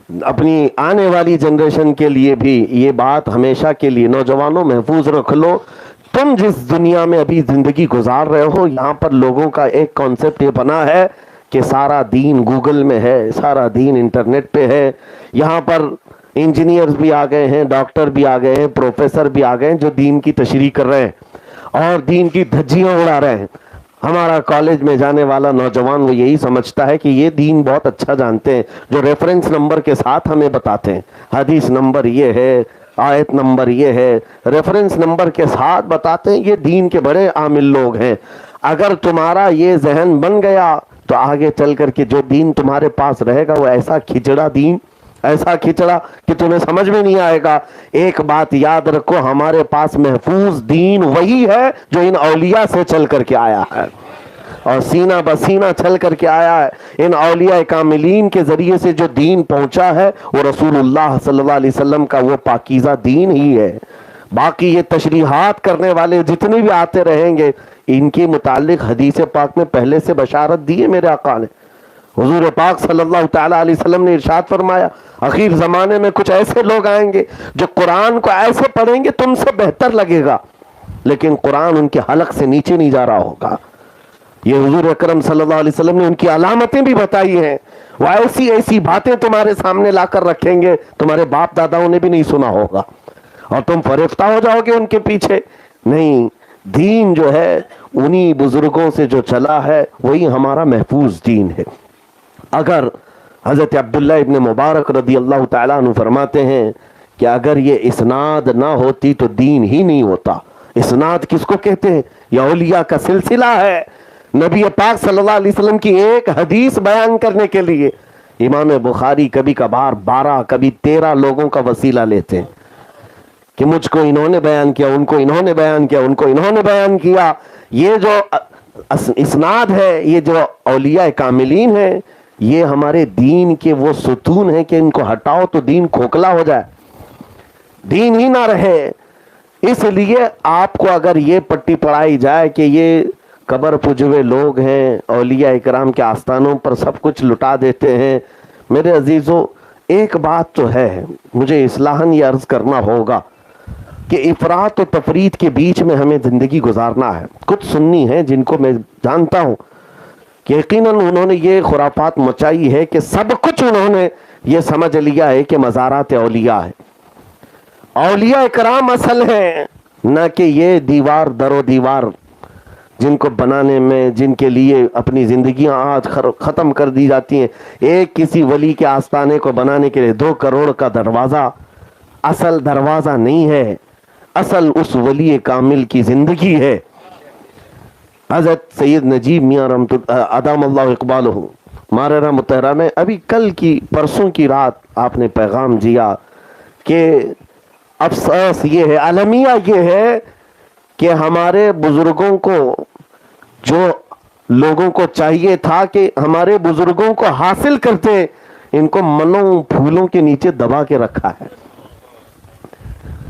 اپنی آنے والی جنریشن کے لیے بھی یہ بات ہمیشہ کے لیے نوجوانوں محفوظ رکھ لو. تم جس دنیا میں ابھی زندگی گزار رہے ہو، یہاں پر لوگوں کا ایک کانسیپٹ یہ بنا ہے کہ سارا دین گوگل میں ہے، سارا دین انٹرنیٹ پہ ہے. یہاں پر انجینئرز بھی آ گئے ہیں، ڈاکٹر بھی آ گئے ہیں، پروفیسر بھی آ گئے ہیں جو دین کی تشریح کر رہے ہیں اور دین کی دھجیاں اڑا رہے ہیں. ہمارا کالج میں جانے والا نوجوان وہ یہی سمجھتا ہے کہ یہ دین بہت اچھا جانتے ہیں، جو ریفرنس نمبر کے ساتھ ہمیں بتاتے ہیں، حدیث نمبر یہ ہے، آیت نمبر یہ ہے، ریفرنس نمبر کے ساتھ بتاتے ہیں. یہ دین کے بڑے عامل لوگ ہیں. اگر تمہارا یہ ذہن بن گیا تو آگے چل کر کے جو دین تمہارے پاس رہے گا وہ ایسا کھچڑا دین، ایسا کھچڑا کہ تمہیں سمجھ میں نہیں آئے گا. ایک بات یاد رکھو، ہمارے پاس محفوظ دین وہی ہے جو ان اولیاء سے چل کر کے آیا ہے اور سینہ بسینہ چل کر کے آیا ہے. ان اولیاء کاملین کے ذریعے سے جو دین پہنچا ہے وہ رسول اللہ صلی اللہ علیہ وسلم کا وہ پاکیزہ دین ہی ہے. باقی یہ تشریحات کرنے والے جتنے بھی آتے رہیں گے، ان کے متعلق حدیث پاک میں پہلے سے بشارت دی ہے میرے آقا نے. حضور پاک صلی اللہ تعالیٰ علیہ وسلم نے ارشاد فرمایا، اخیر زمانے میں کچھ ایسے لوگ آئیں گے جو قرآن کو ایسے پڑھیں گے تم سے بہتر لگے گا، لیکن قرآن ان کے حلق سے نیچے نہیں جا رہا ہوگا. یہ حضور اکرم صلی اللہ علیہ وسلم نے ان کی علامتیں بھی بتائی ہیں. وہ ایسی ایسی باتیں تمہارے سامنے لا کر رکھیں گے تمہارے باپ داداؤں نے بھی نہیں سنا ہوگا اور تم فریفتہ ہو جاؤ گے ان کے پیچھے. نہیں، دین جو ہے انہی بزرگوں سے جو چلا ہے وہی ہمارا محفوظ دین ہے. اگر حضرت عبداللہ ابن مبارک رضی اللہ تعالیٰ عنہ فرماتے ہیں کہ اگر یہ اسناد نہ ہوتی تو دین ہی نہیں ہوتا. اسناد کس کو کہتے ہیں؟ یہ اولیاء کا سلسلہ ہے. نبی پاک صلی اللہ علیہ وسلم کی ایک حدیث بیان کرنے کے لیے امام بخاری کبھی کبھار 12 کبھی 13 لوگوں کا وسیلہ لیتے ہیں کہ مجھ کو انہوں نے بیان کیا، ان کو انہوں نے بیان کیا، ان کو انہوں نے بیان کیا. یہ جو اسناد ہے، یہ جو اولیاء کاملین ہیں، یہ ہمارے دین کے وہ ستون ہیں کہ ان کو ہٹاؤ تو دین کھوکھلا ہو جائے، دین ہی نہ رہے. اس لیے آپ کو اگر یہ پٹی پڑھائی جائے کہ یہ قبر پجوے لوگ ہیں، اولیاء اکرام کے آستانوں پر سب کچھ لٹا دیتے ہیں، میرے عزیزوں ایک بات تو ہے، مجھے اصلاحاً یہ عرض کرنا ہوگا کہ افراط و تفریط کے بیچ میں ہمیں زندگی گزارنا ہے. کچھ سنی ہیں جن کو میں جانتا ہوں کہ یقیناً انہوں نے یہ خرافات مچائی ہے کہ سب کچھ انہوں نے یہ سمجھ لیا ہے کہ مزارات اولیاء ہے. اولیاء اکرام اصل ہیں، نہ کہ یہ دیوار در و دیوار جن کو بنانے میں، جن کے لیے اپنی زندگیاں آج ختم کر دی جاتی ہیں. ایک کسی ولی کے آستانے کو بنانے کے لیے 2 کروڑ کا دروازہ اصل دروازہ نہیں ہے، اصل اس ولی کامل کی زندگی ہے. حضرت سید نجیب میاں رحمۃ ادام اللہ اقبالہ ماررہ مطہرہ میں ابھی کل کی پرسوں کی رات آپ نے پیغام دیا کہ افسوس یہ ہے، المیہ یہ ہے کہ ہمارے بزرگوں کو، جو لوگوں کو چاہیے تھا کہ ہمارے بزرگوں کو حاصل کرتے، ان کو منوں پھولوں کے نیچے دبا کے رکھا ہے.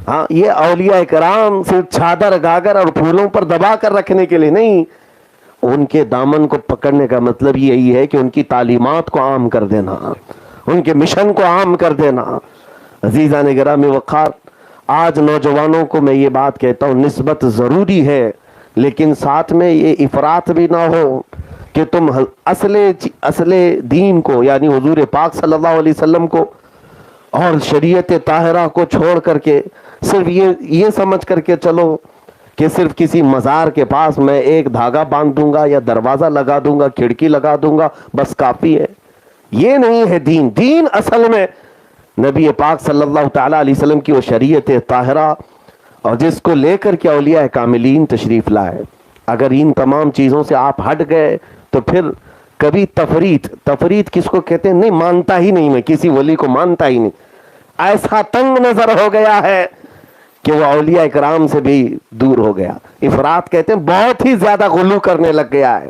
ہاں، یہ اولیاء کرام صرف چادر گاگر اور پھولوں پر دبا کر رکھنے کے لیے نہیں، ان کے دامن کو پکڑنے کا مطلب یہی ہے کہ ان کی تعلیمات کو عام کر دینا، ان کے مشن کو عام کر دینا. عزیزان گرامی وقار، آج نوجوانوں کو میں یہ بات کہتا ہوں، نسبت ضروری ہے لیکن ساتھ میں یہ افراط بھی نہ ہو کہ تم اصل دین کو یعنی حضور پاک صلی اللہ علیہ وسلم کو اور شریعت طاہرہ کو چھوڑ کر کے صرف یہ سمجھ کر کے چلو کہ صرف کسی مزار کے پاس میں ایک دھاگا باندھ دوں گا یا دروازہ لگا دوں گا، کھڑکی لگا دوں گا، بس کافی ہے. یہ نہیں ہے دین. دین اصل میں نبی پاک صلی اللہ تعالیٰ علیہ وسلم کی وہ شریعت طاہرہ اور جس کو لے کر کے اولیاء کاملین تشریف لائے. اگر ان تمام چیزوں سے آپ ہٹ گئے تو پھر کبھی تفریط کس کو کہتے ہیں؟ نہیں مانتا ہی نہیں، میں کسی ولی کو مانتا ہی نہیں. ایسا تنگ نظر ہو گیا ہے کہ وہ اولیاء اکرام سے بھی دور ہو گیا. افراط کہتے ہیں بہت ہی زیادہ غلو کرنے لگ گیا ہے.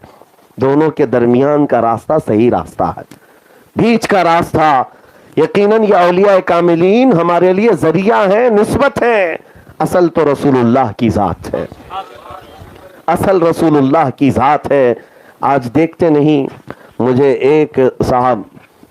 دونوں کے درمیان کا راستہ صحیح راستہ ہے، بیچ کا راستہ. یقیناً یہ اولیاء کاملین ہمارے لیے ذریعہ ہیں، نسبت ہے. اصل تو رسول اللہ کی ذات ہے، اصل رسول اللہ کی ذات ہے. آج دیکھتے نہیں، مجھے ایک صاحب